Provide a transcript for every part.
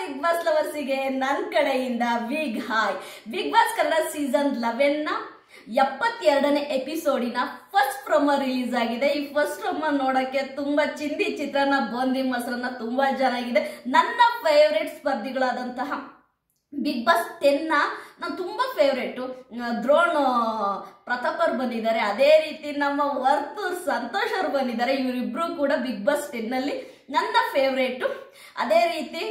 Big boss ಲವರ್ಸಿಗೆ ನನ್ನ ಕಡೆಯಿಂದ big hi. Big boss Kannada season 11 ನ 72ನೇ ಎಪಿಸೋಡಿನ ಫಸ್ಟ್ ಪ್ರೊಮೋ ರಿಲೀಸ್ ಆಗಿದೆ. ಈ ಫಸ್ಟ್ ಪ್ರೊಮೋ ನೋಡಕ್ಕೆ ತುಂಬಾ ಚಿಂದಿ ಚಿತ್ರಾನ್ನ ಬೂಂದಿ ಮೊಸರನ್ನ ತುಂಬಾ ಚೆನ್ನಾಗಿದೆ. ನನ್ನ ಫೇವ್ರೆಟ್ ಸ್ಪರ್ಧಿಗಳಾದಂತಹ ಬಿಗ್ ಬಾಸ್ 10 ನಾನು ತುಂಬಾ ಫೇವ್ರೇಟು ದ್ರೋಣ್ ಪ್ರತಾಪ್ ಅವ್ರು ಬಂದಿದ್ದಾರೆ, ಅದೇ ರೀತಿ ನಮ್ಮ ವರ್ತೂರ್ ಸಂತೋಷ್ ಅವ್ರು ಬಂದಿದ್ದಾರೆ. ಇವರಿಬ್ರು ಕೂಡ ಬಿಗ್ ಬಾಸ್ 10 ನನ್ನ ಫೇವ್ರೇಟು. ಅದೇ ರೀತಿ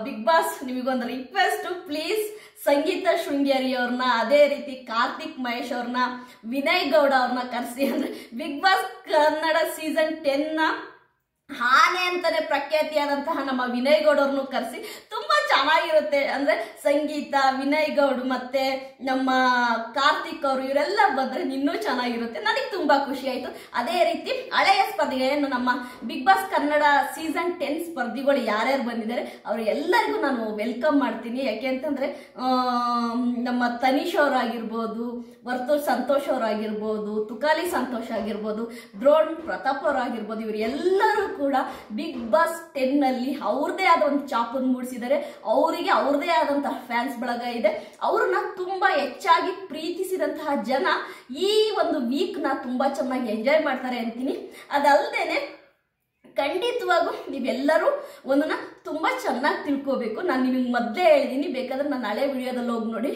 ಬಿಗ್ ಬಾಸ್ ನಿಮಗೊಂದು ರಿಕ್ವೆಸ್ಟ್, ಪ್ಲೀಸ್ ಸಂಗೀತ ಶೃಂಗೇರಿ ಅವ್ರನ್ನ, ಅದೇ ರೀತಿ ಕಾರ್ತಿಕ್ ಮಹೇಶ್ ಅವ್ರನ್ನ, ವಿನಯ್ ಗೌಡ ಅವ್ರನ್ನ ಕರೆಸಿ. ಅಂದ್ರೆ ಬಿಗ್ ಬಾಸ್ ಕನ್ನಡ ಸೀಸನ್ 10 ಆನೆ ಅಂತಾನೆ ಪ್ರಖ್ಯಾತಿಯಾದಂತಹ ನಮ್ಮ ವಿನಯ್ ಗೌಡ್ ಅವ್ರನ್ನು ಕರೆಸಿ ತುಂಬಾ ಚೆನ್ನಾಗಿರುತ್ತೆ. ಅಂದ್ರೆ ಸಂಗೀತ, ವಿನಯ್ ಗೌಡ್ ಮತ್ತೆ ನಮ್ಮ ಕಾರ್ತಿಕ್ ಅವರು ಇವರೆಲ್ಲ ಬಂದ್ರೆ ಇನ್ನೂ ಚೆನ್ನಾಗಿರುತ್ತೆ. ನನಗೆ ತುಂಬಾ ಖುಷಿ ಆಯ್ತು. ಅದೇ ರೀತಿ ಹಳೆಯ ಸ್ಪರ್ಧಿಗಳು ನಮ್ಮ ಬಿಗ್ ಬಾಸ್ ಕನ್ನಡ ಸೀಸನ್ 10 ಸ್ಪರ್ಧಿಗಳು ಯಾರ್ಯಾರು ಬಂದಿದ್ದಾರೆ ಅವ್ರು ಎಲ್ಲರಿಗೂ ನಾನು ವೆಲ್ಕಮ್ ಮಾಡ್ತೀನಿ. ಯಾಕೆ ಅಂತಂದ್ರೆ ನಮ್ಮ ತನಿಷ್ ಅವರಾಗಿರ್ಬೋದು, ವರ್ತೂರ್ ಸಂತೋಷ್ ಅವರಾಗಿರ್ಬೋದು, ತುಕಾಲಿ ಸಂತೋಷ್ ಆಗಿರ್ಬೋದು, ದ್ರೋಣ್ ಪ್ರತಾಪ್ ಅವರಾಗಿರ್ಬೋದು, ಇವರು ಎಲ್ಲರೂ ಕೂಡ ಬಿಗ್ ಬಾಸ್ 10 ಅವ್ರದೇ ಆದ ಒಂದು ಚಾಪನ್ನು ಮೂಡಿಸಿದ್ದಾರೆ. ಅವರಿಗೆ ಅವ್ರದೇ ಆದಂತಹ ಫ್ಯಾನ್ಸ್ ಬಳಗ ಇದೆ. ಅವ್ರನ್ನ ತುಂಬಾ ಹೆಚ್ಚಾಗಿ ಪ್ರೀತಿಸಿದಂತಹ ಜನ ಈ ಒಂದು ವೀಕ್ ನ ತುಂಬಾ ಚೆನ್ನಾಗಿ ಎಂಜಾಯ್ ಮಾಡ್ತಾರೆ ಅಂತೀನಿ. ಅದಲ್ದೇನೆ ಖಂಡಿತವಾಗೂ ನೀವೆಲ್ಲರೂ ಒಂದನ್ನ ತುಂಬಾ ಚೆನ್ನಾಗಿ ತಿಳ್ಕೋಬೇಕು. ನಾನು ನಿಮಗೆ ಮೊದಲೇ ಹೇಳಿದೀನಿ, ಬೇಕಾದ್ರೆ ನಾನು ಹಳೆ ವಿಡಿಯೋದಲ್ಲಿ ಹೋಗಿ ನೋಡಿ.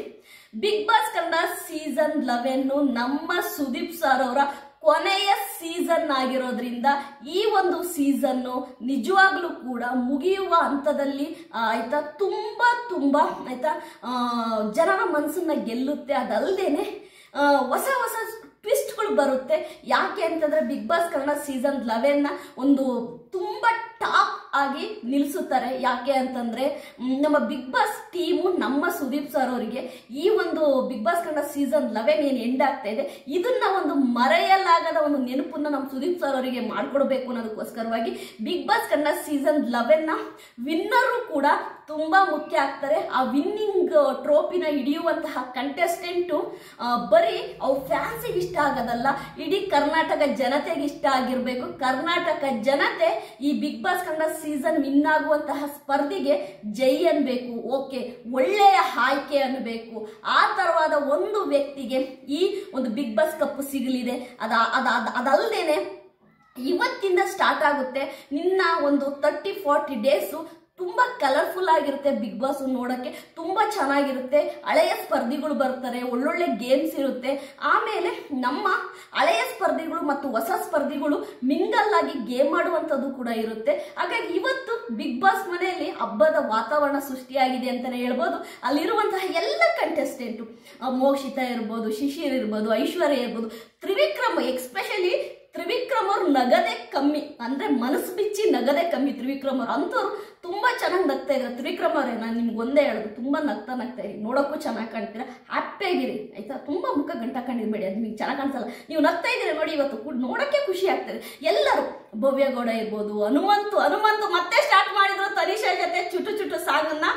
ಬಿಗ್ ಬಾಸ್ ಕನ್ನಡ ಸೀಸನ್ 11 ನಮ್ಮ ಸುದೀಪ್ ಸರ್ ಅವರ ಕೊನೆಯ ಸೀಸನ್ ಆಗಿರೋದ್ರಿಂದ ಈ ಒಂದು ಸೀಸನ್ ನಿಜವಾಗ್ಲೂ ಕೂಡ ಮುಗಿಯುವ ಹಂತದಲ್ಲಿ ಆಯ್ತಾ ತುಂಬಾ ಆಯ್ತಾ ಜನರ ಮನಸ್ಸನ್ನ ಗೆಲ್ಲುತ್ತೆ. ಅದಲ್ದೇನೆ ಹೊಸ ಹೊಸ ಟ್ವಿಸ್ಟ್ಗಳು ಬರುತ್ತೆ. ಯಾಕೆ ಅಂತಂದ್ರೆ ಬಿಗ್ ಬಾಸ್ ಕನ್ನಡ ಸೀಸನ್ 11 ಒಂದು ತುಂಬಾ ಟಾಪ್ ಆಗಿ ನಿಲ್ಲಿಸುತ್ತಾರೆ. ಯಾಕೆ ಅಂತಂದ್ರೆ ನಮ್ಮ ಬಿಗ್ ಬಾಸ್ ಟೀಮು ನಮ್ಮ ಸುದೀಪ್ ಸರ್ ಅವರಿಗೆ ಈ ಒಂದು ಬಿಗ್ ಬಾಸ್ ಕನ್ನಡ ಸೀಸನ್ 11 ಏನು ಎಂಡ್ ಆಗ್ತಾ ಇದೆ, ಇದನ್ನ ಒಂದು ಮರೆಯಲಾಗದ ಒಂದು ನೆನಪನ್ನ ನಮ್ಮ ಸುದೀಪ್ ಸರ್ ಅವರಿಗೆ ಮಾಡ್ಕೊಡ್ಬೇಕು ಅನ್ನೋದಕ್ಕೋಸ್ಕರವಾಗಿ Bigg boss Kannada season 11 winner ಕೂಡ ತುಂಬಾ ಮುಖ್ಯ ಆಗ್ತಾರೆ. ಆ ವಿನ್ನಿಂಗ್ ಟ್ರೋಫಿನ ಹಿಡಿಯುವಂತಹ ಕಂಟೆಸ್ಟೆಂಟು ಬರೀ ಅವ್ರ ಫ್ಯಾನ್ಸಿಗೆ ಇಷ್ಟ ಆಗೋದಲ್ಲ, ಇಡೀ ಕರ್ನಾಟಕ ಜನತೆಗೆ ಇಷ್ಟ ಆಗಿರ್ಬೇಕು. ಕರ್ನಾಟಕ ಜನತೆ ಈ big boss Kannada season win ಆಗುವಂತಹ ಸ್ಪರ್ಧಿಗೆ ಜೈ ಅನ್ಬೇಕು, ಓಕೆ ಒಳ್ಳೆಯ ಆಯ್ಕೆ ಅನ್ಬೇಕು. ಆ ತರವಾದ ಒಂದು ವ್ಯಕ್ತಿಗೆ ಈ ಒಂದು ಬಿಗ್ ಬಾಸ್ ಕಪ್ ಸಿಗಲಿದೆ. ಅದಲ್ದೇನೆ ಇವತ್ತಿಂದ ಸ್ಟಾರ್ಟ್ ಆಗುತ್ತೆ. ನಿನ್ನ ಒಂದು 30-40 ಡೇಸು ತುಂಬಾ ಕಲರ್ಫುಲ್ ಆಗಿರುತ್ತೆ. ಬಿಗ್ ಬಾಸ್ ನೋಡಕ್ಕೆ ತುಂಬಾ ಚೆನ್ನಾಗಿರುತ್ತೆ. ಹಳೆಯ ಸ್ಪರ್ಧಿಗಳು ಬರ್ತಾರೆ, ಒಳ್ಳೊಳ್ಳೆ ಗೇಮ್ಸ್ ಇರುತ್ತೆ. ಆಮೇಲೆ ನಮ್ಮ ಹಳೆಯ ಸ್ಪರ್ಧಿಗಳು ಮತ್ತು ಹೊಸ ಸ್ಪರ್ಧಿಗಳು ಮಿಂಗಲ್ ಆಗಿ ಗೇಮ್ ಆಡುವಂಥದ್ದು ಕೂಡ ಇರುತ್ತೆ. ಹಾಗಾಗಿ ಇವತ್ತು ಬಿಗ್ ಬಾಸ್ ಮನೆಯಲ್ಲಿ ಹಬ್ಬದ ವಾತಾವರಣ ಸೃಷ್ಟಿಯಾಗಿದೆ ಅಂತಾನೆ ಹೇಳ್ಬೋದು. ಅಲ್ಲಿರುವಂತಹ ಎಲ್ಲ ಕಂಟೆಸ್ಟೆಂಟು, ಮೋಕ್ಷಿತಾ ಇರ್ಬೋದು, ಶಿಶಿರ್ ಇರ್ಬೋದು, ಐಶ್ವರ್ಯ ಇರ್ಬೋದು, ತ್ರಿವಿಕ್ರಮ್, ಎಕ್ಸ್ಪೆಷಲಿ ತ್ರಿವಿಕ್ರಮ್ ಅವ್ರು ನಗದೇ ಕಮ್ಮಿ, ಅಂದ್ರೆ ಮನಸ್ಸು ಬಿಚ್ಚಿ ನಗದೇ ಕಮ್ಮಿ. ತ್ರಿವಿಕ್ರಮ್ ಅವ್ರು ಅಂತವ್ರು ತುಂಬಾ ಚೆನ್ನಾಗಿ ನಗ್ತಾ ಇದ್ದಾರೆ. ತ್ರಿವಿಕ್ರಮ್ ಅವರೇ, ನಾನು ನಿಮ್ಗೆ ಒಂದೇ ಹೇಳೋದು, ತುಂಬಾ ನಗ್ತಾ ಇರಿ, ನೋಡೋಕ್ಕೂ ಚೆನ್ನಾಗಿ ಕಾಣ್ತೀರಾ, ಹ್ಯಾಪಿ ಆಗಿರಿ ಆಯ್ತಾ. ತುಂಬಾ ಮುಖ ಗಂಟ ಕಂಡಿರ್ಬೇಡಿ, ಅದು ನಿಮ್ಗೆ ಚೆನ್ನಾಗಿ ಕಾಣಿಸಲ್ಲ. ನೀವು ನಗ್ತಾ ಇದ್ದೀರಿ ನೋಡಿ, ಇವತ್ತು ನೋಡಕ್ಕೆ ಖುಷಿ ಆಗ್ತದೆ. ಎಲ್ಲರೂ ಭವ್ಯಗೌಡ ಇರ್ಬೋದು, ಹನುಮಂತು ಮತ್ತೆ ಸ್ಟಾರ್ಟ್ ಮಾಡಿದ್ರು ತನಿಷಾ ಜೊತೆ ಚುಟು ಸಾಂಗನ್ನ.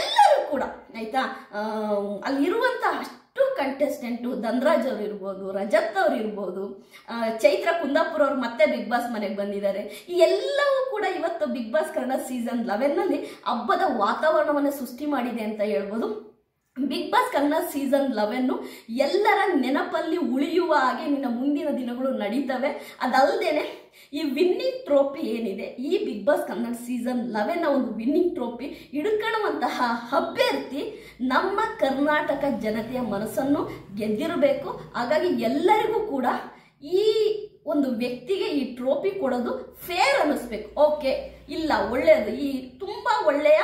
ಎಲ್ಲರೂ ಕೂಡ ಆಯ್ತಾ ಅಲ್ಲಿರುವಂತಹ ಕಂಟೆಸ್ಟೆಂಟು ಧನ್ರಾಜ್ ಅವ್ರು ಇರ್ಬೋದು, ರಜತ್ ಅವ್ರು ಇರ್ಬೋದು, ಚೈತ್ರ ಕುಂದಾಪುರ ಅವ್ರು ಮತ್ತೆ ಬಿಗ್ ಬಾಸ್ ಮನೆಗೆ ಬಂದಿದ್ದಾರೆ. ಈ ಎಲ್ಲವೂ ಕೂಡ ಇವತ್ತು ಬಿಗ್ ಬಾಸ್ ಕನ್ನಡ ಸೀಸನ್ 11 ಹಬ್ಬದ ವಾತಾವರಣವನ್ನು ಸೃಷ್ಟಿ ಮಾಡಿದೆ ಅಂತ ಹೇಳ್ಬೋದು. ಬಿಗ್ ಬಾಸ್ ಕನ್ನಡ ಸೀಸನ್ 11 ಎಲ್ಲರ ನೆನಪಲ್ಲಿ ಉಳಿಯುವ ಹಾಗೆ ನಿನ್ನ ಮುಂದಿನ ದಿನಗಳು ನಡೀತವೆ. ಅದಲ್ಲದೇನೆ ಈ ವಿನ್ನಿಂಗ್ ಟ್ರೋಫಿ ಏನಿದೆ, ಈ ಬಿಗ್ ಬಾಸ್ ಕನ್ನಡ ಸೀಸನ್ 11 ಒಂದು ವಿನ್ನಿಂಗ್ ಟ್ರೋಫಿ ಹಿಡ್ಕೊಳ್ಳುವಂತಹ ಅಭ್ಯರ್ಥಿ ನಮ್ಮ ಕರ್ನಾಟಕ ಜನತೆಯ ಮನಸ್ಸನ್ನು ಗೆದ್ದಿರಬೇಕು. ಹಾಗಾಗಿ ಎಲ್ಲರಿಗೂ ಕೂಡ ಈ ಒಂದು ವ್ಯಕ್ತಿಗೆ ಈ ಟ್ರೋಫಿ ಕೊಡೋದು ಫೇರ್ ಅನ್ನಿಸ್ಬೇಕು. ಓಕೆ, ಇಲ್ಲ ಒಳ್ಳೆಯದು, ಈ ತುಂಬಾ ಒಳ್ಳೆಯ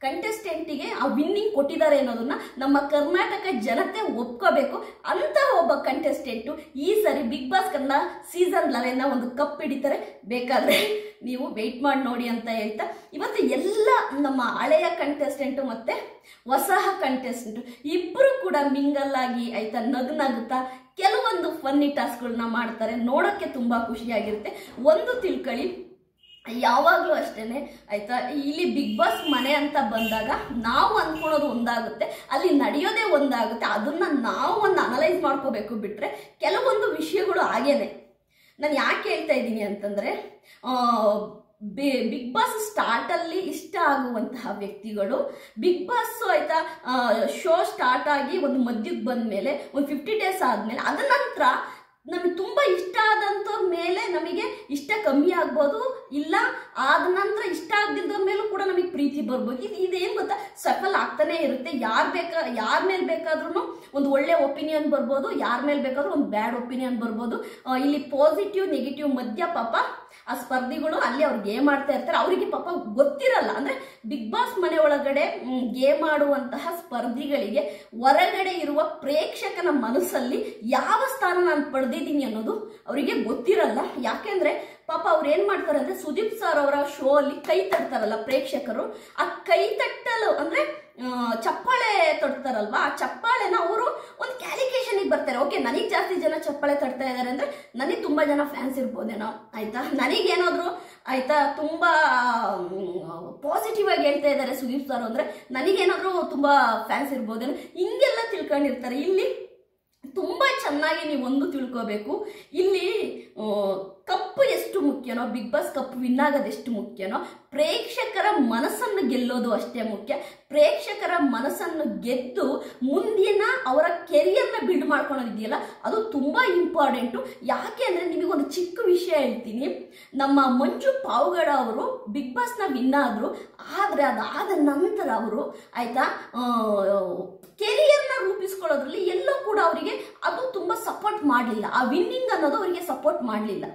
ಕಂಟೆಸ್ಟೆಂಟಿಗೆ ಆ ವಿನ್ನಿಂಗ್ ಕೊಟ್ಟಿದ್ದಾರೆ ಅನ್ನೋದನ್ನ ನಮ್ಮ ಕರ್ನಾಟಕ ಜನತೆ ಒಪ್ಕೋಬೇಕು. ಅಂತ ಒಬ್ಬ ಕಂಟೆಸ್ಟೆಂಟು ಈ ಸರಿ ಬಿಗ್ ಬಾಸ್ ಕನ್ನಡ ಸೀಸನ್ 11 ಒಂದು ಕಪ್ ಹಿಡಿತಾರೆ. ಬೇಕಾದ್ರೆ ನೀವು ವೆಯ್ಟ್ ಮಾಡಿ ನೋಡಿ ಅಂತ ಹೇಳ್ತಾ, ಇವತ್ತು ಎಲ್ಲ ನಮ್ಮ ಹಳೆಯ ಕಂಟೆಸ್ಟೆಂಟು ಮತ್ತೆ ಹೊಸ ಕಂಟೆಸ್ಟೆಂಟು ಇಬ್ರು ಕೂಡ ಮಿಂಗಲ್ ಆಗಿ ಆಯ್ತಾ ನಗ್ತಾ ಕೆಲವೊಂದು ಫನ್ನಿ ಟಾಸ್ಕ್ಗಳನ್ನ ಮಾಡ್ತಾರೆ. ನೋಡೋಕ್ಕೆ ತುಂಬಾ ಖುಷಿಯಾಗಿರುತ್ತೆ. ಒಂದು ತಿಳ್ಕೊಳ್ಳಿ, ಯಾವಾಗಲೂ ಅಷ್ಟೇನೆ ಆಯ್ತಾ, ಇಲ್ಲಿ ಬಿಗ್ ಬಾಸ್ ಮನೆ ಅಂತ ಬಂದಾಗ ನಾವು ಅಂದ್ಕೊಳ್ಳೋದು ಒಂದಾಗುತ್ತೆ, ಅಲ್ಲಿ ನಡೆಯೋದೇ ಒಂದಾಗುತ್ತೆ. ಅದನ್ನ ನಾವು ಒಂದು ಅನಲೈಸ್ ಮಾಡ್ಕೋಬೇಕು. ಬಿಟ್ರೆ ಕೆಲವೊಂದು ವಿಷಯಗಳು ಹಾಗೇನೆ. ನಾನು ಯಾಕೆ ಹೇಳ್ತಾ ಇದ್ದೀನಿ ಅಂತಂದ್ರೆ ಬಿಗ್ ಬಾಸ್ ಸ್ಟಾರ್ಟ್ ಅಲ್ಲಿ ಇಷ್ಟ ಆಗುವಂತಹ ವ್ಯಕ್ತಿಗಳು ಬಿಗ್ ಬಾಸ್ ಆಯ್ತಾ ಶೋ ಸ್ಟಾರ್ಟ್ ಆಗಿ ಒಂದು ಮಧ್ಯಕ್ಕೆ ಬಂದ ಮೇಲೆ ಒಂದು 50 days ಆದ್ಮೇಲೆ ಅದ ನಂತರ ನಮಗೆ ತುಂಬಾ ಇಷ್ಟ ಆದಂಥವ್ರ ಮೇಲೆ ನಮಗೆ ಇಷ್ಟ ಕಮ್ಮಿ ಆಗ್ಬೋದು, ಇಲ್ಲ ಆದ ನಂತರ ಇಷ್ಟ ಆಗದಿದ್ದ ಮೇಲೂ ಕೂಡ ನಮಗೆ ಪ್ರೀತಿ ಬರ್ಬೋದು. ಇದೇನು ಗೊತ್ತಾ, ಸಫಲ್ ಆಗ್ತಾನೆ ಇರುತ್ತೆ. ಯಾರ ಮೇಲೆ ಬೇಕಾದ್ರೂ ಒಂದು ಒಳ್ಳೆ ಒಪಿನಿಯನ್ ಬರ್ಬೋದು, ಯಾರ ಮೇಲೆ ಬೇಕಾದ್ರೂ ಒಂದು ಬ್ಯಾಡ್ ಒಪಿನಿಯನ್ ಬರ್ಬೋದು. ಇಲ್ಲಿ ಪಾಸಿಟಿವ್ ನೆಗೆಟಿವ್ ಮಧ್ಯ ಪಾಪ ಆ ಸ್ಪರ್ಧಿಗಳು ಅಲ್ಲಿ ಅವ್ರು ಗೇಮ್ ಆಡ್ತಾ ಇರ್ತಾರೆ. ಅವರಿಗೆ ಪಾಪ ಗೊತ್ತಿರಲ್ಲ. ಅಂದ್ರೆ ಬಿಗ್ ಬಾಸ್ ಮನೆ ಒಳಗಡೆ ಗೇಮ್ ಆಡುವಂತಹ ಸ್ಪರ್ಧಿಗಳಿಗೆ ಹೊರಗಡೆ ಇರುವ ಪ್ರೇಕ್ಷಕನ ಮನಸ್ಸಲ್ಲಿ ಯಾವ ಸ್ಥಾನ ನಾನು ಪಡೆದಿದ್ದೀನಿ ಅನ್ನೋದು ಅವರಿಗೆ ಗೊತ್ತಿರಲ್ಲ. ಯಾಕೆಂದ್ರೆ ಪಾಪ ಅವ್ರು ಏನ್ ಮಾಡ್ತಾರೆ ಅಂದ್ರೆ, ಸುದೀಪ್ ಸರ್ ಅವರ ಶೋ ಅಲ್ಲಿ ಕೈ ತಟ್ತಾರಲ್ಲ ಪ್ರೇಕ್ಷಕರು, ಆ ಕೈ ತಟ್ಟಲು ಅಂದ್ರೆ ಚಪ್ಪಾಳೆ ತಟ್ತಾರಲ್ವಾ, ಆ ಚಪ್ಪಾಳೆನ ಅವರು ಒಂದು ಕ್ಯಾಲಿಕೇಶನ್ ಬರ್ತಾರೆ. ಓಕೆ, ನನಗೆ ಜಾಸ್ತಿ ಜನ ಚಪ್ಪಾಳೆ ತಟ್ತಾ ಇದಾರೆ ಅಂದ್ರೆ ನನಗೆ ತುಂಬಾ ಜನ ಫ್ಯಾನ್ಸ್ ಇರ್ಬೋದೇನೋ ಆಯ್ತಾ, ನನಗೇನಾದ್ರು ಆಯ್ತಾ ತುಂಬಾ ಪಾಸಿಟಿವ್ ಆಗಿ ಹೇಳ್ತಾ ಇದ್ದಾರೆ ಸುದೀಪ್ ಸರ್ ಅಂದ್ರೆ ನನಗೇನಾದ್ರು ತುಂಬಾ ಫ್ಯಾನ್ಸ್ ಇರ್ಬೋದೇನೋ, ಹಿಂಗೆಲ್ಲ ತಿಳ್ಕೊಂಡಿರ್ತಾರೆ. ಇಲ್ಲಿ ತುಂಬಾ ಚೆನ್ನಾಗಿ ನೀವು ಒಂದು ತಿಳ್ಕೋಬೇಕು, ಇಲ್ಲಿ ಕಪ್ಪು ಎಷ್ಟು ಮುಖ್ಯನೋ, ಬಿಗ್ ಬಾಸ್ ಕಪ್ ವಿನ್ ಆಗೋದು ಎಷ್ಟು ಮುಖ್ಯನೋ, ಪ್ರೇಕ್ಷಕರ ಮನಸ್ಸನ್ನು ಗೆಲ್ಲೋದು ಅಷ್ಟೇ ಮುಖ್ಯ. ಪ್ರೇಕ್ಷಕರ ಮನಸ್ಸನ್ನು ಗೆದ್ದು ಮುಂದಿನ ಅವರ ಕೆರಿಯರ್ನ ಬಿಲ್ಡ್ ಮಾಡ್ಕೊಳ್ಳೋದಿದೆಯಲ್ಲ, ಅದು ತುಂಬಾ ಇಂಪಾರ್ಟೆಂಟು. ಯಾಕೆ ಅಂದ್ರೆ ನಿಮಗೊಂದು ಚಿಕ್ಕ ವಿಷಯ ಹೇಳ್ತೀನಿ. ನಮ್ಮ ಮಂಜು ಪಾವಗಡ ಅವರು ಬಿಗ್ ಬಾಸ್ನ ವಿನ್ ಆದ್ರು, ಆದ್ರೆ ಅದಾದ ನಂತರ ಅವರು ಆಯ್ತಾ ಕೆರಿಯರ್ನ ರೂಪಿಸ್ಕೊಳ್ಳೋದ್ರಲ್ಲಿ ಎಲ್ಲೋ ಕೂಡ ಅವರಿಗೆ ಅದು ತುಂಬಾ ಸಪೋರ್ಟ್ ಮಾಡಲಿಲ್ಲ. ಆ ವಿನ್ನಿಂಗ್ ಅನ್ನೋದು ಅವರಿಗೆ ಸಪೋರ್ಟ್ ಮಾಡಲಿಲ್ಲ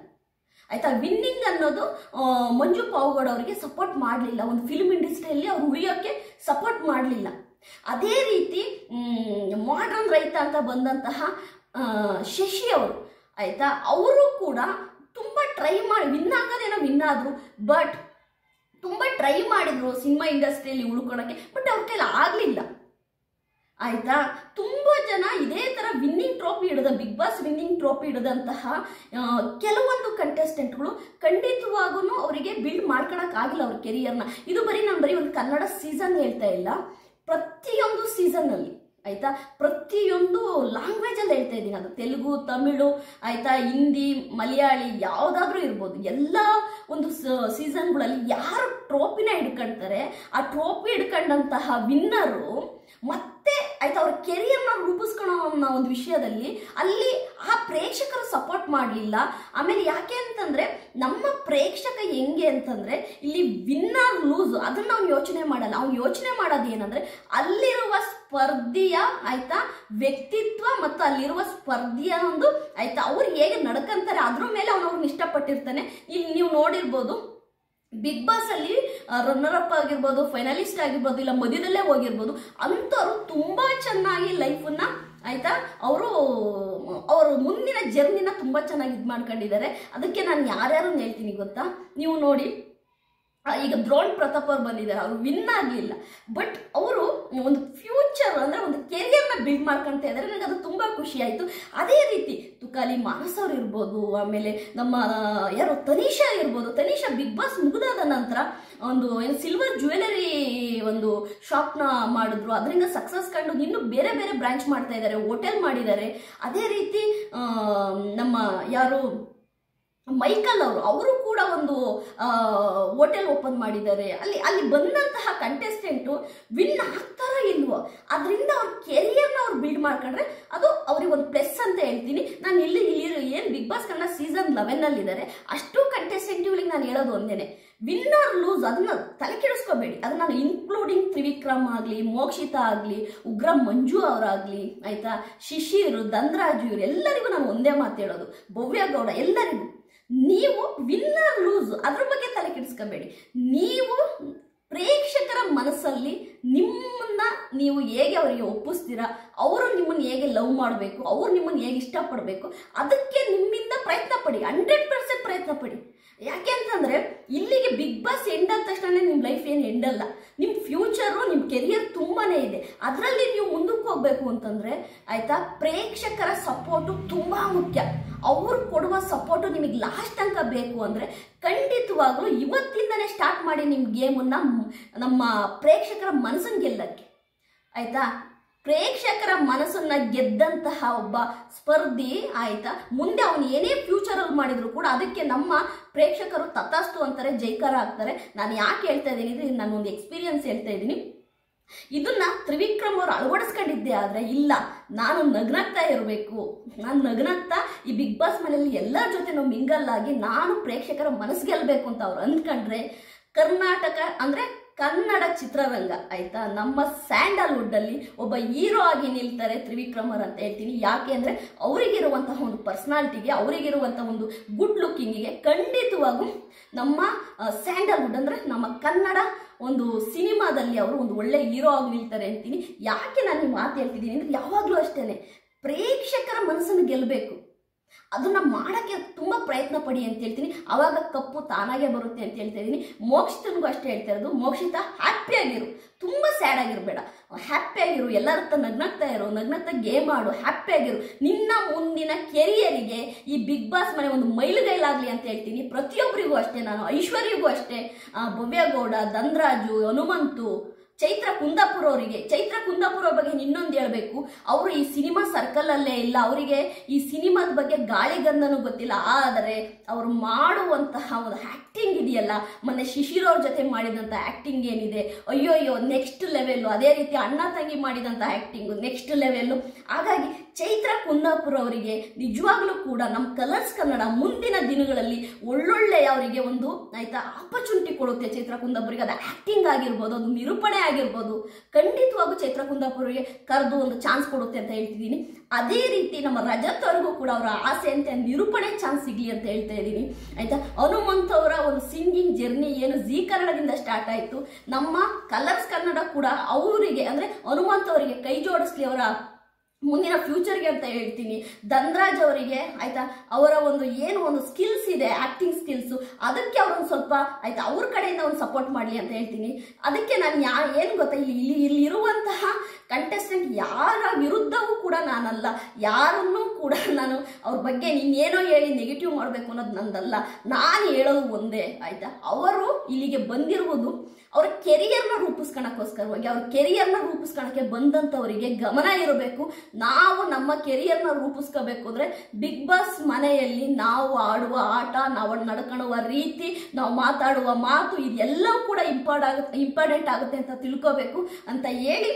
ಆಯ್ತಾ. ವಿನ್ನಿಂಗ್ ಅನ್ನೋದು ಮಂಜು ಪಾವಗಡ ಅವರಿಗೆ ಸಪೋರ್ಟ್ ಮಾಡಲಿಲ್ಲ. ಒಂದು ಫಿಲ್ಮ್ ಇಂಡಸ್ಟ್ರಿಯಲ್ಲಿ ಅವ್ರು ಉಳಿಯೋಕ್ಕೆ ಸಪೋರ್ಟ್ ಮಾಡಲಿಲ್ಲ. ಅದೇ ರೀತಿ ಮಾಡರ್ನ್ ರೈತ ಅಂತ ಬಂದಂತಹ ಶಶಿ ಅವರು ಆಯ್ತಾ, ಅವರು ಕೂಡ ತುಂಬಾ ಟ್ರೈ ಮಾಡಿ ವಿನ್ ಆಗೋದೇನೋ ವಿನ್ ಆದ್ರು, ಬಟ್ ತುಂಬಾ ಟ್ರೈ ಮಾಡಿದ್ರು ಸಿನಿಮಾ ಇಂಡಸ್ಟ್ರಿಯಲ್ಲಿ ಉಳ್ಕೊಳಕ್ಕೆ, ಬಟ್ ಅವ್ರ ಕೈಲಿ ಆಗ್ಲಿಲ್ಲ ಆಯ್ತಾ. ತುಂಬಾ ಜನ ಇದೇ ತರ ವಿನ್ನಿಂಗ್ ಟ್ರೋಫಿ ಹಿಡಿದ, ಬಿಗ್ ಬಾಸ್ ವಿನ್ನಿಂಗ್ ಟ್ರೋಫಿ ಹಿಡಿದಂತಹ ಕೆಲವೊಂದು ಕಂಟೆಸ್ಟೆಂಟ್ಗಳು ಖಂಡಿತವಾಗೂ ಅವರಿಗೆ ಬಿಲ್ಡ್ ಮಾಡ್ಕೊಳಕ್ ಆಗಿಲ್ಲ ಅವ್ರ ಕೆರಿಯರ್ನ. ಇದು ನಾನು ಬರೀ ಒಂದು ಕನ್ನಡ ಸೀಸನ್ ಹೇಳ್ತಾ ಇಲ್ಲ, ಪ್ರತಿಯೊಂದು ಸೀಸನ್ ಅಲ್ಲಿ ಆಯ್ತಾ, ಪ್ರತಿಯೊಂದು ಲ್ಯಾಂಗ್ವೇಜ್ ಅಲ್ಲಿ ಹೇಳ್ತಾ ಇದ್ದೀನಿ. ಅದು ತೆಲುಗು, ತಮಿಳು ಆಯ್ತಾ, ಹಿಂದಿ, ಮಲಯಾಳಿ ಯಾವುದಾದ್ರೂ ಇರ್ಬೋದು. ಎಲ್ಲ ಒಂದು ಸೀಸನ್ಗಳಲ್ಲಿ ಯಾರು ಟ್ರೋಫಿನ ಹಿಡ್ಕೊಳ್ತಾರೆ, ಆ ಟ್ರೋಫಿ ಹಿಡ್ಕೊಂಡಂತಹ ವಿನ್ನರು ಮತ್ತೆ ಆಯ್ತಾ ಅವ್ರ ಕೆರಿಯರ್ನ ರೂಪಿಸ್ಕೊಳ್ಳೋ ಅನ್ನೋ ಒಂದು ವಿಷಯದಲ್ಲಿ ಅಲ್ಲಿ ಆ ಪ್ರೇಕ್ಷಕರು ಸಪೋರ್ಟ್ ಮಾಡಲಿಲ್ಲ. ಆಮೇಲೆ ಯಾಕೆ ಅಂತಂದ್ರೆ, ನಮ್ಮ ಪ್ರೇಕ್ಷಕ ಹೆಂಗೆ ಅಂತಂದ್ರೆ, ಇಲ್ಲಿ ವಿನ್ನರ್ ಲೂಸ್ ಅದನ್ನ ಅವ್ನು ಯೋಚನೆ ಮಾಡಲ್ಲ. ಅವ್ನು ಯೋಚನೆ ಮಾಡೋದು ಏನಂದ್ರೆ, ಅಲ್ಲಿರುವ ಸ್ಪರ್ಧಿಯ ಆಯ್ತಾ ವ್ಯಕ್ತಿತ್ವ ಮತ್ತು ಅಲ್ಲಿರುವ ಸ್ಪರ್ಧಿಯ ಒಂದು ಆಯ್ತಾ ಅವ್ರು ಹೇಗೆ ನಡ್ಕಂತಾರೆ ಅದ್ರ ಮೇಲೆ ಅವ್ರನ್ನ ಇಷ್ಟಪಟ್ಟಿರ್ತಾನೆ. ಇಲ್ಲಿ ನೀವು ನೋಡಿರ್ಬೋದು, ಬಿಗ್ ಬಾಸ್ ಅಲ್ಲಿ ರನ್ನರ್ ಅಪ್ ಆಗಿರ್ಬೋದು, ಫೈನಲಿಸ್ಟ್ ಆಗಿರ್ಬೋದು, ಇಲ್ಲ ಮಧ್ಯದಲ್ಲೇ ಹೋಗಿರ್ಬೋದು, ಅಂಥವ್ರು ತುಂಬಾ ಚೆನ್ನಾಗಿ ಲೈಫನ್ನ ಆಯ್ತಾ ಅವರು ಮುಂದಿನ ಜರ್ನಿನ ತುಂಬಾ ಚೆನ್ನಾಗಿ ಇದು ಮಾಡ್ಕೊಂಡಿದ್ದಾರೆ. ಅದಕ್ಕೆ ನಾನು ಯಾರ್ಯಾರು ಹೇಳ್ತೀನಿ ಗೊತ್ತಾ, ನೀವು ನೋಡಿ ಈಗ ದ್ರೋಣ್ ಪ್ರತಾಪ್ ಅವ್ರು ಬಂದಿದ್ದಾರೆ, ಅವರು ವಿನ್ ಆಗಲಿಲ್ಲ, ಬಟ್ ಅವರು ಒಂದು ಫ್ಯೂಚರ್ ಅಂದ್ರೆ ಒಂದು ಕೆರಿಯರ್ನ ಬಿಲ್ಡ್ ಮಾಡ್ಕೊಂತ ಇದ್ದಾರೆ. ನನಗೆ ಅದು ತುಂಬಾ ಖುಷಿ ಆಯ್ತು. ಅದೇ ರೀತಿ ತುಕಾಲಿ ಮಾನಸ್ ಅವ್ರು ಇರ್ಬೋದು, ಆಮೇಲೆ ನಮ್ಮ ಯಾರು ತನಿಷಾ ಇರ್ಬೋದು. ತನಿಷಾ ಬಿಗ್ ಬಾಸ್ ಮುಗಿದಾದ ನಂತರ ಒಂದು ಸಿಲ್ವರ್ ಜ್ಯುವೆಲರಿ ಒಂದು ಶಾಪ್ನ ಮಾಡಿದ್ರು, ಅದರಿಂದ ಸಕ್ಸಸ್ ಕಂಡು ಇನ್ನು ಬೇರೆ ಬೇರೆ ಬ್ರಾಂಚ್ ಮಾಡ್ತಾ ಇದ್ದಾರೆ, ಹೋಟೆಲ್ ಮಾಡಿದ್ದಾರೆ. ಅದೇ ರೀತಿ ನಮ್ಮ ಯಾರು ಮೈಕಲ್ ಅವರು ಕೂಡ ಒಂದು ಹೋಟೆಲ್ ಓಪನ್ ಮಾಡಿದ್ದಾರೆ. ಅಲ್ಲಿ ಬಂದಂತಹ ಕಂಟೆಸ್ಟೆಂಟು ವಿನ್ ಆಗ್ತಾರೋ ಇಲ್ವೋ, ಅದರಿಂದ ಅವ್ರ ಕೆರಿಯರ್ನ ಅವ್ರು ಬಿಲ್ಡ್ ಮಾಡ್ಕೊಂಡ್ರೆ ಅದು ಅವ್ರಿಗೆ ಒಂದು ಪ್ಲಸ್ ಅಂತ ಹೇಳ್ತೀನಿ. ನಾನು ಇಲ್ಲಿ ಏನು ಬಿಗ್ ಬಾಸ್ ಕನ್ನಡ ಸೀಸನ್ 11 ಅಲ್ಲಿ ಇದ್ದಾರೆ, ಅಷ್ಟು ಕಂಟೆಸ್ಟೆಂಟಿವ್ಗಳಿಗೆ ನಾನು ಹೇಳೋದು ಒಂದೇನೆ, ವಿನ್ನರ್ ಲೂಸ್ ಅದನ್ನ ತಲೆ ಕೆಡಿಸ್ಕೋಬೇಡಿ. ಅದನ್ನ ನಾನು ಇನ್ಕ್ಲೂಡಿಂಗ್ ತ್ರಿವಿಕ್ರಮ್ ಆಗಲಿ, ಮೋಕ್ಷಿತಾ ಆಗಲಿ, ಉಗ್ರ ಮಂಜು ಅವರಾಗ್ಲಿ ಆಯ್ತಾ, ಶಿಶಿರು, ಧನ್ರಾಜು, ಇವರೆಲ್ಲರಿಗೂ ನಾನು ಒಂದೇ ಮಾತು ಹೇಳೋದು, ಭವ್ಯ ಗೌಡ, ಎಲ್ಲರಿಗೂ ನೀವು ವಿನ್ನರ್ ಲೂಸ್ ಅದ್ರ ಬಗ್ಗೆ ತಲೆ ಕೆಡಿಸ್ಕೋಬೇಡಿ. ನೀವು ಪ್ರೇಕ್ಷಕರ ಮನಸ್ಸಲ್ಲಿ ನಿಮ್ಮನ್ನ ನೀವು ಹೇಗೆ ಅವರಿಗೆ ಒಪ್ಪಿಸ್ತೀರಾ, ಅವರು ನಿಮ್ಮನ್ನು ಹೇಗೆ ಲವ್ ಮಾಡಬೇಕು, ಅವ್ರು ನಿಮ್ಮನ್ನು ಹೇಗೆ ಇಷ್ಟಪಡಬೇಕು, ಅದಕ್ಕೆ ನಿಮ್ಮಿಂದ ಪ್ರಯತ್ನ ಪಡಿ, 100% ಪ್ರಯತ್ನ ಪಡಿ. ಯಾಕೆ ಅಂತಂದ್ರೆ ಇಲ್ಲಿಗೆ ಬಿಗ್ ಬಾಸ್ ಎಂಡ್ ಆದ ತಕ್ಷಣ ನಿಮ್ಮ ಲೈಫ್ ಏನು ಎಂಡ್ ಅಲ್ಲ. ನಿಮ್ಮ ಫ್ಯೂಚರು, ನಿಮ್ಮ ಕೆರಿಯರ್ ತುಂಬಾನೇ ಇದೆ. ಅದರಲ್ಲಿ ನೀವು ಮುಂದಕ್ಕೆ ಹೋಗ್ಬೇಕು ಅಂತಂದ್ರೆ ಆಯ್ತಾ, ಪ್ರೇಕ್ಷಕರ ಸಪೋರ್ಟು ತುಂಬಾ ಮುಖ್ಯ. ಅವ್ರು ಕೊಡುವ ಸಪೋರ್ಟು ನಿಮಗೆ ಲಾಸ್ಟ್ ತನಕ ಬೇಕು ಅಂದ್ರೆ ಖಂಡಿತವಾಗ್ಲೂ ಇವತ್ತಿಂದನೇ ಸ್ಟಾರ್ಟ್ ಮಾಡಿ ನಿಮ್ಮ ಗೇಮನ್ನ ನಮ್ಮ ಪ್ರೇಕ್ಷಕರ ಮನಸ್ಸನ್ನು ಗೆಲ್ಲಕ್ಕೆ ಆಯ್ತಾ. ಪ್ರೇಕ್ಷಕರ ಮನಸ್ಸನ್ನ ಗೆದ್ದಂತಹ ಒಬ್ಬ ಸ್ಪರ್ಧಿ ಆಯ್ತಾ. ಮುಂದೆ ಅವನು ಏನೇ ಫ್ಯೂಚರ್ ಅಲ್ಲಿ ಮಾಡಿದ್ರು ಕೂಡ ಅದಕ್ಕೆ ನಮ್ಮ ಪ್ರೇಕ್ಷಕರು ತಥಾಸ್ತು ಅಂತಾರೆ, ಜೈಕಾರ ಆಗ್ತಾರೆ. ನಾನು ಯಾಕೆ ಹೇಳ್ತಾ ಇದ್ದೀನಿ ಅಂದ್ರೆ ನಾನು ಒಂದು ಎಕ್ಸ್ಪೀರಿಯನ್ಸ್ ಹೇಳ್ತಾ ಇದ್ದೀನಿ. ಇದನ್ನ ತ್ರಿವಿಕ್ರಮ್ ಅವರು ಅಳವಡಿಸ್ಕೊಂಡಿದ್ದೆ ಆದ್ರೆ ಇಲ್ಲ, ನಾನು ನಗ್ನಗ್ತಾ ಇರಬೇಕು, ನಾನು ನಗ್ನಗ್ತಾ ಈ ಬಿಗ್ ಬಾಸ್ ಮನೆಯಲ್ಲಿ ಎಲ್ಲರ ಜೊತೆ ನಾವು ಮಿಂಗಲ್ ಆಗಿ ನಾನು ಪ್ರೇಕ್ಷಕರ ಮನಸ್ಸು ಗೆಲ್ಲಬೇಕು ಅಂತ ಅವ್ರು ಅಂದ್ಕೊಂಡ್ರೆ ಕರ್ನಾಟಕ ಅಂದ್ರೆ ಕನ್ನಡ ಚಿತ್ರರಂಗ ಆಯ್ತಾ, ನಮ್ಮ ಸ್ಯಾಂಡಲ್ವುಡ್ ಅಲ್ಲಿ ಒಬ್ಬ ಹೀರೋ ಆಗಿ ನಿಲ್ತಾರೆ ತ್ರಿವಿಕ್ರಮ್ ಅವರು ಅಂತ ಹೇಳ್ತೀನಿ. ಯಾಕೆ ಅಂದ್ರೆ ಅವರಿಗಿರುವಂತಹ ಒಂದು ಪರ್ಸನಾಲಿಟಿಗೆ, ಅವರಿಗಿರುವಂತಹ ಒಂದು ಗುಡ್ ಲುಕ್ಕಿಂಗಿಗೆ ಖಂಡಿತವಾಗೂ ನಮ್ಮ ಸ್ಯಾಂಡಲ್ವುಡ್ ಅಂದ್ರೆ ನಮ್ಮ ಕನ್ನಡ ಒಂದು ಸಿನಿಮಾದಲ್ಲಿ ಅವರು ಒಂದು ಒಳ್ಳೆ ಹೀರೋ ಆಗಿ ನಿಲ್ತಾರೆ ಅಂತೀನಿ. ಯಾಕೆ ನಾನು ಈ ಮಾತು ಹೇಳ್ತಿದ್ದೀನಿ ಅಂದ್ರೆ ಯಾವಾಗಲೂ ಅಷ್ಟೇನೆ ಪ್ರೇಕ್ಷಕರ ಮನಸ್ಸನ್ನು ಗೆಲ್ಲಬೇಕು, ಅದನ್ನ ಮಾಡಕ್ಕೆ ತುಂಬಾ ಪ್ರಯತ್ನ ಪಡಿ ಅಂತ ಹೇಳ್ತೀನಿ. ಅವಾಗ ಕಪ್ಪು ತಾನಾಗೆ ಬರುತ್ತೆ ಅಂತ ಹೇಳ್ತಾ ಇದ್ದೀನಿ. ಮೋಕ್ಷಿತನಿಗೂ ಅಷ್ಟೇ ಹೇಳ್ತಾ ಇರೋದು, ಮೋಕ್ಷಿತ ಹ್ಯಾಪಿ ಆಗಿರು, ತುಂಬಾ ಸ್ಯಾಡ್ ಆಗಿರ್ಬೇಡ, ಹ್ಯಾಪಿ ಆಗಿರು, ಎಲ್ಲರ ಹತ್ರ ನಗ್ನಗ್ತಾ ಇರು, ನಗ್ನಗ್ತಾ ಗೇಮ್ ಆಡು, ಹ್ಯಾಪಿ ಆಗಿರು. ನಿನ್ನ ಮುಂದಿನ ಕೆರಿಯರಿಗೆ ಈ ಬಿಗ್ ಬಾಸ್ ಮನೆ ಒಂದು ಮೈಲುಗೈಲಾಗ್ಲಿ ಅಂತ ಹೇಳ್ತೀನಿ. ಪ್ರತಿಯೊಬ್ಬರಿಗೂ ಅಷ್ಟೇ, ನಾನು ಐಶ್ವರ್ಯಗೂ ಅಷ್ಟೇ, ಭವ್ಯಗೌಡ, ಧನ್ರಾಜು, ಹನುಮಂತು, ಚೈತ್ರ ಕುಂದಾಪುರ ಅವರಿಗೆ, ಚೈತ್ರ ಕುಂದಾಪುರ ಬಗ್ಗೆ ಇನ್ನೊಂದು ಹೇಳ್ಬೇಕು, ಅವರು ಈ ಸಿನಿಮಾ ಸರ್ಕಲ್ ಅಲ್ಲೇ ಇಲ್ಲ, ಅವರಿಗೆ ಈ ಸಿನಿಮಾದ ಬಗ್ಗೆ ಗಾಳಿಗಂಧನೂ ಗೊತ್ತಿಲ್ಲ. ಆದರೆ ಅವರು ಮಾಡುವಂತಹ ಒಂದು ಆಕ್ಟಿಂಗ್ ಇದೆಯಲ್ಲ, ಮೊನ್ನೆ ಶಿಶಿರ್ ಅವ್ರ ಜೊತೆ ಮಾಡಿದಂತ ಆಕ್ಟಿಂಗ್ ಏನಿದೆ, ಅಯ್ಯೋ ನೆಕ್ಸ್ಟ್ ಲೆವೆಲ್. ಅದೇ ರೀತಿ ಅಣ್ಣ ತಂಗಿ ಮಾಡಿದಂತ ಆಕ್ಟಿಂಗ್ ನೆಕ್ಸ್ಟ್ ಲೆವೆಲ್. ಹಾಗಾಗಿ ಚೈತ್ರ ಕುಂದಾಪುರ ಅವರಿಗೆ ನಿಜವಾಗ್ಲೂ ಕೂಡ ನಮ್ಮ ಕಲರ್ಸ್ ಕನ್ನಡ ಮುಂದಿನ ದಿನಗಳಲ್ಲಿ ಒಳ್ಳೊಳ್ಳೆಯ ಅವರಿಗೆ ಒಂದು ಆಯ್ತಾ ಆಪರ್ಚುನಿಟಿ ಕೊಡುತ್ತೆ. ಚೈತ್ರ ಕುಂದಾಪುರಿಗೆ ಅದು ಆಕ್ಟಿಂಗ್ ಆಗಿರ್ಬೋದು, ಅದು ನಿರೂಪಣೆ ಆಗಿರ್ಬೋದು, ಖಂಡಿತವಾಗೂ ಚೈತ್ರ ಕುಂದಾಪುರಿಗೆ ಕರೆದು ಒಂದು ಚಾನ್ಸ್ ಕೊಡುತ್ತೆ ಅಂತ ಹೇಳ್ತಿದ್ದೀನಿ. ಅದೇ ರೀತಿ ನಮ್ಮ ರಜತ್ ಅವ್ರಿಗೂ ಕೂಡ ಅವರ ಆಸೆ ಅಂತ ನಿರೂಪಣೆ ಚಾನ್ಸ್ ಸಿಗ್ಲಿ ಅಂತ ಹೇಳ್ತಾ ಇದ್ದೀನಿ ಆಯ್ತಾ. ಹನುಮಂತ್ ಅವರ ಒಂದು ಸಿಂಗಿಂಗ್ ಜರ್ನಿ ಏನು ಜೀ ಕನ್ನಡದಿಂದ ಸ್ಟಾರ್ಟ್ ಆಯ್ತು, ನಮ್ಮ ಕಲರ್ಸ್ ಕನ್ನಡ ಕೂಡ ಅವರಿಗೆ ಅಂದ್ರೆ ಹನುಮಂತ್ ಅವರಿಗೆ ಕೈ ಜೋಡಿಸ್ಲಿ ಅವರ ಮುಂದಿನ ಫ್ಯೂಚರ್ಗೆ ಅಂತ ಹೇಳ್ತೀನಿ. ಧನ್ರಾಜ್ ಅವರಿಗೆ ಆಯ್ತಾ ಅವರ ಒಂದು ಏನು ಒಂದು ಸ್ಕಿಲ್ಸ್ ಇದೆ, ಆಕ್ಟಿಂಗ್ ಸ್ಕಿಲ್ಸ್, ಅದಕ್ಕೆ ಅವರೊಂದು ಸ್ವಲ್ಪ ಆಯ್ತಾ ಅವ್ರ ಕಡೆಯಿಂದ ಒಂದು ಸಪೋರ್ಟ್ ಮಾಡಲಿ ಅಂತ ಹೇಳ್ತೀನಿ. ಅದಕ್ಕೆ ನಾನು ಏನು ಗೊತ್ತಾ, ಇಲ್ಲಿ ಇರುವಂತಹ ಕಂಟೆಸ್ಟೆಂಟ್ ಯಾರ ವಿರುದ್ಧವೂ ಕೂಡ ನಾನಲ್ಲ, ಯಾರನ್ನೂ ಕೂಡ ನಾನು ಅವ್ರ ಬಗ್ಗೆ ನೀನೇನೋ ಹೇಳಿ ನೆಗೆಟಿವ್ ಮಾಡಬೇಕು ಅನ್ನೋದು ನಂದಲ್ಲ. ನಾನು ಹೇಳೋದು ಒಂದೇ ಆಯ್ತಾ, ಅವರು ಇಲ್ಲಿಗೆ ಬಂದಿರುವುದು ಅವ್ರ ಕೆರಿಯರ್ನ ರೂಪಿಸ್ಕೊಳಕ್ಕೋಸ್ಕರವಾಗಿ, ಅವ್ರ ಕೆರಿಯರ್ನ ರೂಪಿಸ್ಕೊಳಕ್ಕೆ ಬಂದಂಥವರಿಗೆ ಗಮನ ಇರಬೇಕು. ನಾವು ನಮ್ಮ ಕೆರಿಯರ್ನ ರೂಪಿಸ್ಕೋಬೇಕು ಅಂದ್ರೆ ಬಿಗ್ ಬಾಸ್ ಮನೆಯಲ್ಲಿ ನಾವು ಆಡುವ ಆಟ, ನಾವು ನಡ್ಕೊಳ್ಳುವ ರೀತಿ, ನಾವು ಮಾತಾಡುವ ಮಾತು, ಇದೆಲ್ಲವೂ ಕೂಡ ಇಂಪಾರ್ಟೆಂಟ್ ಆಗುತ್ತೆ ಅಂತ ತಿಳ್ಕೋಬೇಕು ಅಂತ ಹೇಳಿ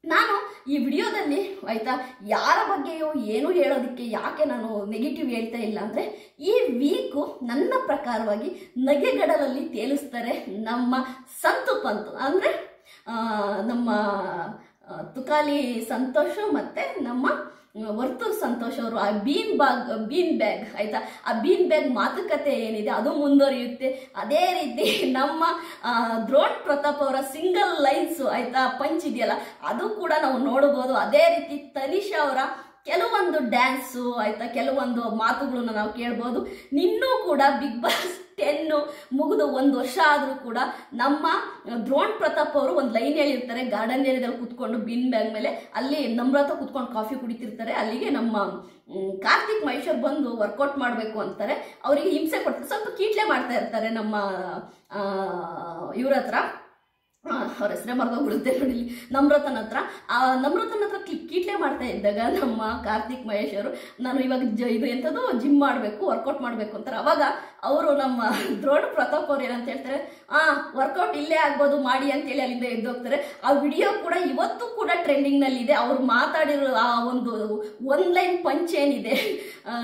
ನಾನು ಈ ವಿಡಿಯೋದಲ್ಲಿ ಆಯ್ತಾ ಯಾರ ಬಗ್ಗೆಯೋ ಏನು ಹೇಳೋದಕ್ಕೆ ಯಾಕೆ ನಾನು ನೆಗೆಟಿವ್ ಹೇಳ್ತಾ ಇಲ್ಲ ಅಂದ್ರೆ, ಈ ವೀಕು ನನ್ನ ಪ್ರಕಾರವಾಗಿ ನಗೆಗಡಲಲ್ಲಿ ತೇಲಿಸ್ತಾರೆ ನಮ್ಮ ಸಂತು ಪಂತ್ ಅಂದ್ರೆ ನಮ್ಮ ತುಕಾಲಿ ಸಂತೋಷ್ ಮತ್ತೆ ನಮ್ಮ ವರ್ತೂರ್ ಸಂತೋಷ್ ಅವರು ಆ ಬೀನ್ ಬ್ಯಾಗ್ ಆಯ್ತಾ, ಆ ಬೀನ್ ಬ್ಯಾಗ್ ಮಾತುಕತೆ ಏನಿದೆ ಅದು ಮುಂದುವರಿಯುತ್ತೆ. ಅದೇ ರೀತಿ ನಮ್ಮ ದ್ರೋಣ್ ಪ್ರತಾಪ್ ಅವರ ಸಿಂಗಲ್ ಲೈನ್ಸ್ ಆಯ್ತಾ ಪಂಚ್ ಇದೆಯಲ್ಲ ಅದು ಕೂಡ ನಾವು ನೋಡಬಹುದು. ಅದೇ ರೀತಿ ತನಿಷಾ ಅವರ ಕೆಲವೊಂದು ಡ್ಯಾನ್ಸು ಆಯ್ತಾ, ಕೆಲವೊಂದು ಮಾತುಗಳನ್ನ ನಾವು ಕೇಳ್ಬೋದು. ಇನ್ನೂ ಕೂಡ ಬಿಗ್ ಬಾಸ್ 10 ಮುಗಿದು 1 ವರ್ಷ ಆದ್ರೂ ಕೂಡ ನಮ್ಮ ದ್ರೋಣ್ ಪ್ರತಾಪ್ ಅವರು ಒಂದು ಲೈನ್ ಹೇಳಿರ್ತಾರೆ, ಗಾರ್ಡನ್ ಏರಿಯಾದಲ್ಲಿ ಕುತ್ಕೊಂಡು ಬಿನ್ ಬ್ಯಾಗ್ ಮೇಲೆ, ಅಲ್ಲಿ ನಮ್ರತ ಕುತ್ಕೊಂಡು ಕಾಫಿ ಕುಡಿತಿರ್ತಾರೆ. ಅಲ್ಲಿಗೆ ನಮ್ಮ ಕಾರ್ತಿಕ್ ಮಹೇಶ್ವರ್ ಬಂದು ವರ್ಕೌಟ್ ಮಾಡಬೇಕು ಅಂತಾರೆ, ಅವರಿಗೆ ಹಿಂಸೆ ಕೊಡ್ತಾರೆ, ಸ್ವಲ್ಪ ಕೀಟ್ಲೆ ಮಾಡ್ತಾ ಇರ್ತಾರೆ ನಮ್ಮ ಇವ್ರ ಹತ್ರ, ಅವ್ರ ಹೆಸರೇ ಮರ್ದೋಗ್ಬಿಡುತ್ತೆ ನೋಡಿ, ನಮ್ರತನ ಹತ್ರ ಕೀಟ್ಲೆ ಮಾಡ್ತಾ ಇದ್ದಾಗ ನಮ್ಮ ಕಾರ್ತಿಕ್ ಮಹೇಶ್ ಅವರು ನಾನು ಇವಾಗ ಇದು ಎಂಥದ್ದು ಜಿಮ್ ಮಾಡಬೇಕು, ವರ್ಕೌಟ್ ಮಾಡಬೇಕು ಅಂತಾರೆ. ಅವಾಗ ಅವರು ನಮ್ಮ ದ್ರೋಣ ಪ್ರತಾಪ್ ಅವ್ರು ಏನಂತ ಹೇಳ್ತಾರೆ, ವರ್ಕೌಟ್ ಇಲ್ಲೇ ಆಗ್ಬೋದು ಮಾಡಿ ಅಂತೇಳಿ ಅಲ್ಲಿಂದ ಎದ್ದೋಗ್ತಾರೆ. ಆ ವಿಡಿಯೋ ಕೂಡ ಇವತ್ತು ಕೂಡ ಟ್ರೆಂಡಿಂಗ್ ನಲ್ಲಿ ಇದೆ. ಅವ್ರು ಮಾತಾಡಿರೋ ಆ ಒಂದು ಲೈನ್ ಪಂಚ್ ಏನಿದೆ,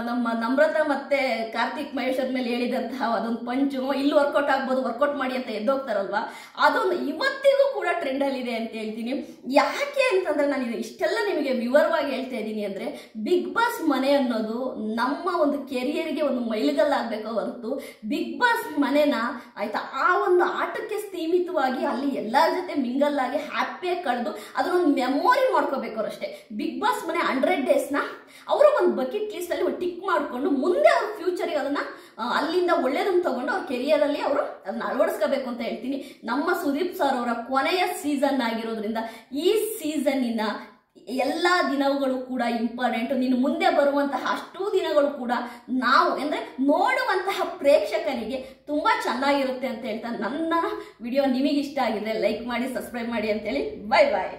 ನಮ್ಮ ನಮ್ರತ ಮತ್ತೆ ಕಾರ್ತಿಕ್ ಮಹೇಶ್ವರ್ ಮೇಲೆ ಹೇಳಿದಂತಹ ಅದೊಂದು ಪಂಚು, ಇಲ್ಲಿ ವರ್ಕೌಟ್ ಆಗ್ಬೋದು ವರ್ಕೌಟ್ ಮಾಡಿ ಅಂತ ಎದ್ದೋಗ್ತಾರಲ್ವಾ, ಅದೊಂದು ಇವತ್ತಿಗೂ ಕೂಡ ಟ್ರೆಂಡ್ ಅಲ್ಲಿ ಇದೆ ಅಂತ ಹೇಳ್ತೀನಿ. ಯಾಕೆ ಅಂತಂದ್ರೆ ನಾನು ಇಷ್ಟೆಲ್ಲ ನಿಮಗೆ ವಿವರವಾಗಿ ಹೇಳ್ತಾ ಇದ್ದೀನಿ ಅಂದ್ರೆ, ಬಿಗ್ ಬಾಸ್ ಮನೆ ಅನ್ನೋದು ನಮ್ಮ ಒಂದು ಕೆರಿಯರ್ಗೆ ಒಂದು ಮೈಲಿಗಲ್ಲಾಗಬೇಕು ಹೊರತು ಬಿಗ್ ಬಾಸ್ ಮನೆನ ಆಯ್ತಾ ಆ ಒಂದು ಆಟಕ್ಕೆ ಸೀಮಿತವಾಗಿ ಅಲ್ಲಿ ಎಲ್ಲರ ಜೊತೆ ಮಿಂಗಲ್ ಆಗಿ ಹ್ಯಾಪಿಯಾಗಿ ಕಳೆದು ಅದನ್ನೊಂದು ಮೆಮೊರಿ ಮಾಡ್ಕೋಬೇಕು ಅವರಷ್ಟೇ. ಬಿಗ್ ಬಾಸ್ ಮನೆ 100 ಡೇಸ್ನ ಅವರ ಒಂದು ಬಕೆಟ್ ಲಿಸ್ಟ್ ಅಲ್ಲಿ ಟಿಕ್ ಮಾಡಿಕೊಂಡು ಮುಂದೆ ಅವ್ರ ಫ್ಯೂಚರ್ಗೆ ಅದನ್ನ ಅಲ್ಲಿಂದ ಒಳ್ಳೇದನ್ನು ತಗೊಂಡು ಅವ್ರ ಕೆರಿಯರ್ ಅಲ್ಲಿ ಅವರು ಅದನ್ನ ಅಳವಡಿಸ್ಕೋಬೇಕು ಅಂತ ಹೇಳ್ತೀನಿ. ನಮ್ಮ ಸುದೀಪ್ ಸರ್ ಅವರ ಕೊನೆಯ ಸೀಸನ್ ಆಗಿರೋದ್ರಿಂದ ಈ ಸೀಸನ್ನಿನ ಎಲ್ಲ ದಿನಗಳು ಕೂಡ ಇಂಪಾರ್ಟೆಂಟ್. ನೀನು ಮುಂದೆ ಬರುವಂತಹ ಅಷ್ಟೂ ದಿನಗಳು ಕೂಡ ನಾವು ಅಂದ್ರೆ ನೋಡುವಂತಹ ಪ್ರೇಕ್ಷಕರಿಗೆ ತುಂಬಾ ಚೆನ್ನಾಗಿರುತ್ತೆ ಅಂತ ಹೇಳ್ತಾ ನನ್ನ ವಿಡಿಯೋ ನಿಮಗೆ ಇಷ್ಟ ಆಗಿದ್ರೆ ಲೈಕ್ ಮಾಡಿ, ಸಬ್ಸ್ಕ್ರೈಬ್ ಮಾಡಿ ಅಂತೇಳಿ. ಬಾಯ್ ಬಾಯ್.